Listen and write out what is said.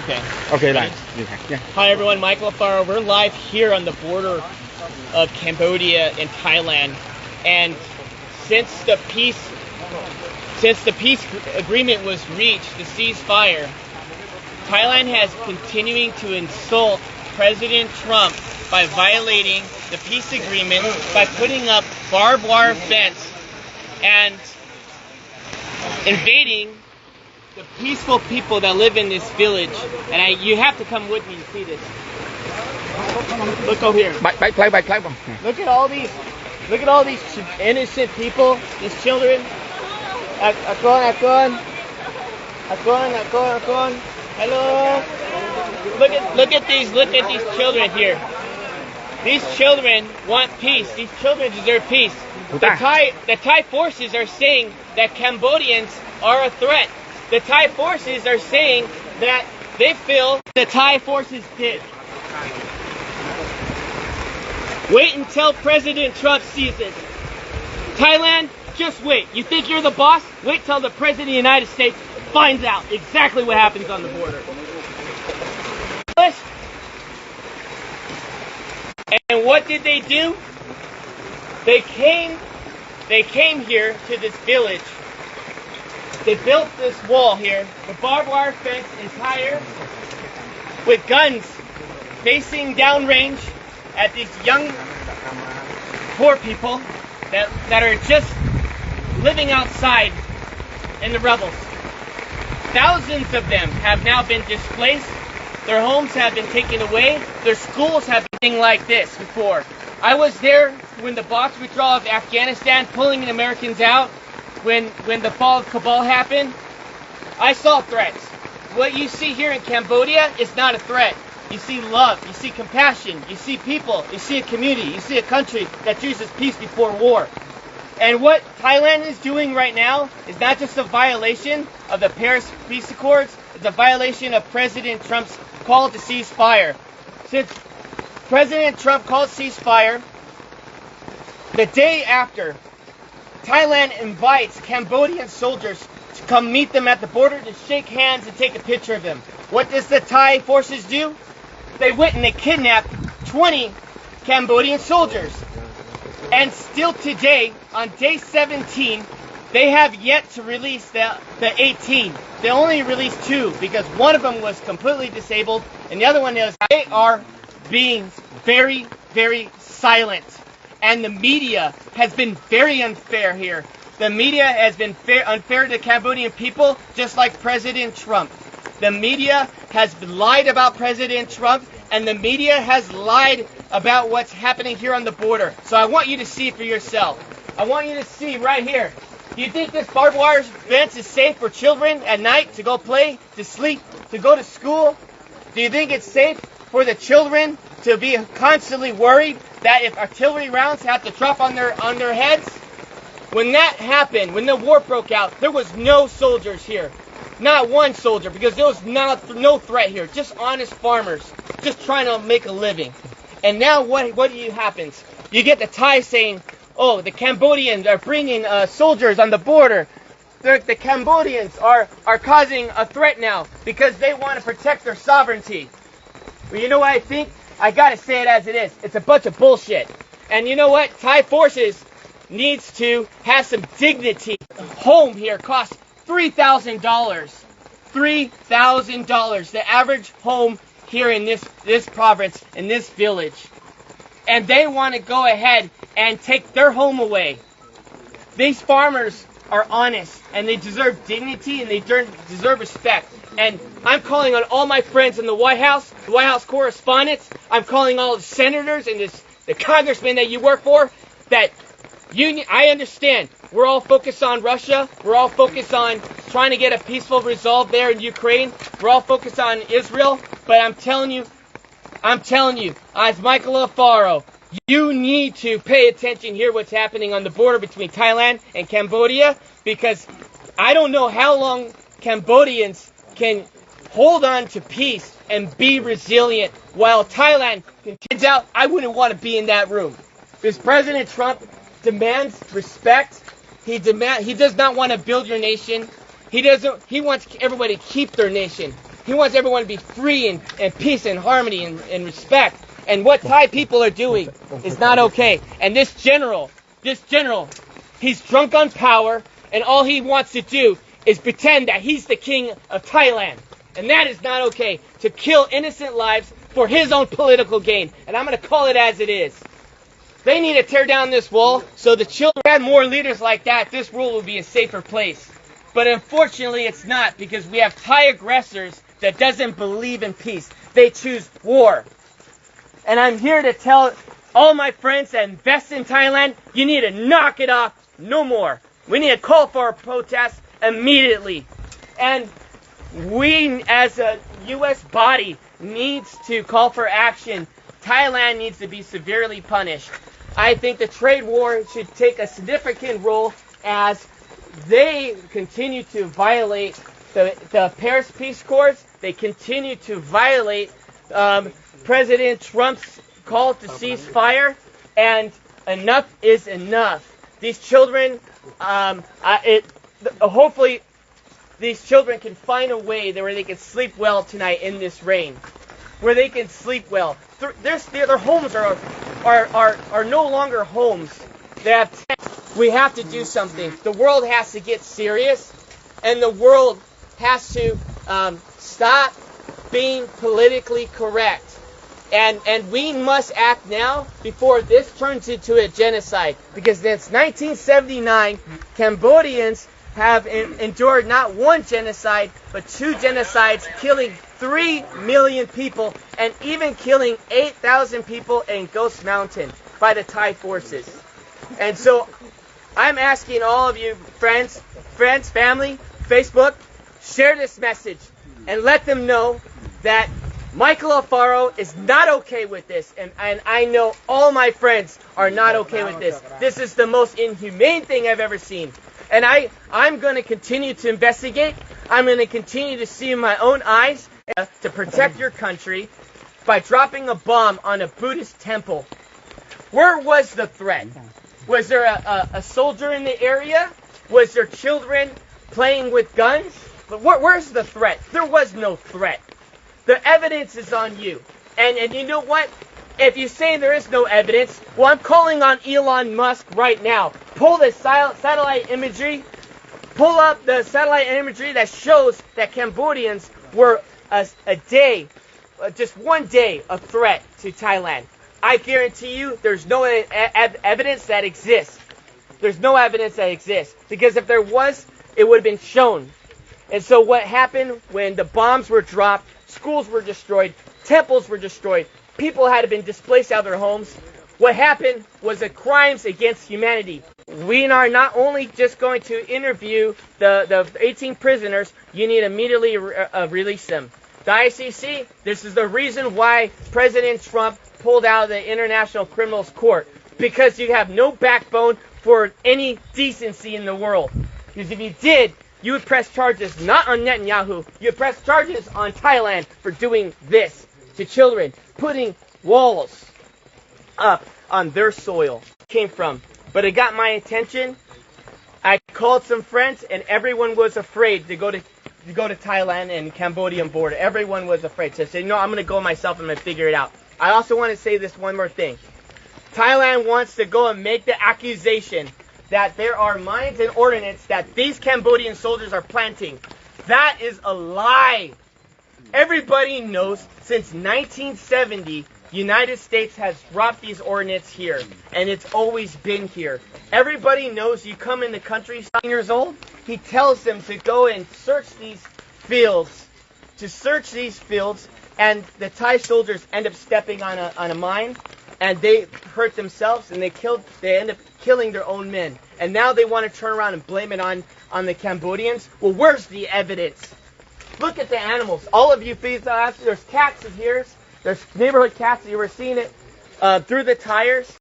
Okay. Okay, right. Yeah. Hi everyone, Michael Alfaro. We're live here on the border of Cambodia and Thailand, and since the peace agreement was reached, the ceasefire, Thailand has continuing to insult President Trump by violating the peace agreement by putting up barbed wire fence and invading the peaceful people that live in this village. And you have to come with me to see this. Look over here. Look at all these innocent people, these children. Akon. Hello. Look at these children here. These children want peace. These children deserve peace. The Thai forces are saying that Cambodians are a threat. The Thai forces are saying that they feel the Thai forces did. Wait until President Trump sees it. Thailand, just wait. You think you're the boss? Wait till the President of the United States finds out exactly what happens on the border. And what did they do? They came here to this village. They built this wall here, the barbed wire fence entire, with guns facing downrange at these young, poor people that are just living outside in the rebels. Thousands of them have now been displaced. Their homes have been taken away. Their schools have been like this before. I was there when the box withdrawal of Afghanistan, pulling the Americans out. When the fall of Kabul happened, I saw threats. What you see here in Cambodia is not a threat. You see love, you see compassion, you see people, you see a community, you see a country that chooses peace before war. And what Thailand is doing right now is not just a violation of the Paris Peace Accords, it's a violation of President Trump's call to ceasefire. Since President Trump called ceasefire, the day after, Thailand invites Cambodian soldiers to come meet them at the border to shake hands and take a picture of them. What does the Thai forces do? They went and they kidnapped 20 Cambodian soldiers. And still today, on day 17, they have yet to release the 18. They only released 2 because one of them was completely disabled and the other one is. They are being very, very silent. And the media has been very unfair here. The media has been unfair to the Cambodian people, just like President Trump. The media has lied about President Trump, and the media has lied about what's happening here on the border. So I want you to see for yourself. I want you to see right here. Do you think this barbed wire fence is safe for children at night to go play, to sleep, to go to school? Do you think it's safe for the children to be constantly worried that if artillery rounds have to drop on their heads? When that happened, when the war broke out, there was no soldiers here. Not one soldier, because there was no threat here. Just honest farmers, just trying to make a living. And now what happens? You get the Thai saying, oh, the Cambodians are bringing soldiers on the border. The Cambodians are causing a threat now because they want to protect their sovereignty. Well, you know what I think? I gotta say it as it is. It's a bunch of bullshit. And you know what? Thai forces needs to have some dignity. A home here costs $3,000. $3,000. The average home here in this province, in this village. And they want to go ahead and take their home away. These farmers are honest, and they deserve dignity, and they deserve respect. And I'm calling on all my friends in the White House correspondents. I'm calling all the senators and the congressmen that you work for. That I understand. We're all focused on Russia. We're all focused on trying to get a peaceful resolve there in Ukraine. We're all focused on Israel. But I'm telling you, as Michael Alfaro, you need to pay attention here what's happening on the border between Thailand and Cambodia, because I don't know how long Cambodians can hold on to peace and be resilient while Thailand continues out. I wouldn't want to be in that room. Because President Trump demands respect. He does not want to build your nation. He wants everybody to keep their nation. He wants everyone to be free and peace and harmony and respect. And what Thai people are doing is not okay. And this general, he's drunk on power, and all he wants to do is pretend that he's the king of Thailand. And that is not okay, to kill innocent lives for his own political gain. And I'm going to call it as it is. They need to tear down this wall so the children had more leaders like that. This world will be a safer place. But unfortunately it's not, because we have Thai aggressors that doesn't believe in peace. They choose war. And I'm here to tell all my friends that invest in Thailand, you need to knock it off no more. We need to call for a protest immediately. And we as a U.S. body needs to call for action. Thailand needs to be severely punished. I think the trade war should take a significant role as they continue to violate the Paris Peace Accords. They continue to violate President Trump's call to cease fire, and enough is enough. These children, hopefully, these children can find a way where they can sleep well tonight in this rain, where they can sleep well. Their homes are no longer homes. They have tents. We have to do something. The world has to get serious, and the world has to stop being politically correct. And we must act now before this turns into a genocide. Because since 1979, Cambodians have endured not one genocide, but two genocides, killing 3 million people and even killing 8,000 people in Ghost Mountain by the Thai forces. And so I'm asking all of you friends, family, Facebook, share this message and let them know that Michael Alfaro is not okay with this, and I know all my friends are not okay with this. This is the most inhumane thing I've ever seen. And I'm going to continue to investigate. I'm going to continue to see in my own eyes to protect your country by dropping a bomb on a Buddhist temple. Where was the threat? Was there a soldier in the area? Was there children playing with guns? Where's the threat? There was no threat. The evidence is on you. And you know what? If you say there is no evidence, well, I'm calling on Elon Musk right now. Pull the satellite imagery. Pull up the satellite imagery that shows that Cambodians were just one day, a threat to Thailand. I guarantee you there's no evidence that exists. There's no evidence that exists. Because if there was, it would have been shown. And so what happened when the bombs were dropped, schools were destroyed, temples were destroyed, people had been displaced out of their homes. What happened was the crimes against humanity. We are not only just going to interview the 18 prisoners, you need to immediately release them. The ICC, this is the reason why President Trump pulled out of the International Criminals Court. Because you have no backbone for any decency in the world. Because if you did, you would press charges not on Netanyahu, you would press charges on Thailand for doing this to children, putting walls up on their soil. Came from. But it got my attention. I called some friends and everyone was afraid to go to Thailand and Cambodian border. Everyone was afraid. So I said, no, I'm going to go myself and I'm going to figure it out. I also want to say this one more thing. Thailand wants to go and make the accusation that there are mines and ordnance that these Cambodian soldiers are planting. That is a lie. Everybody knows since 1970, United States has dropped these ordnance here, and it's always been here. Everybody knows you come in the country 7 years old, he tells them to go and search these fields, and the Thai soldiers end up stepping on a mine, and they hurt themselves, and they end up killing their own men. And now they want to turn around and blame it on the Cambodians. Well, where's the evidence? Look at the animals. All of you, please, there's cats in here. There's neighborhood cats. You were seeing it through the tires.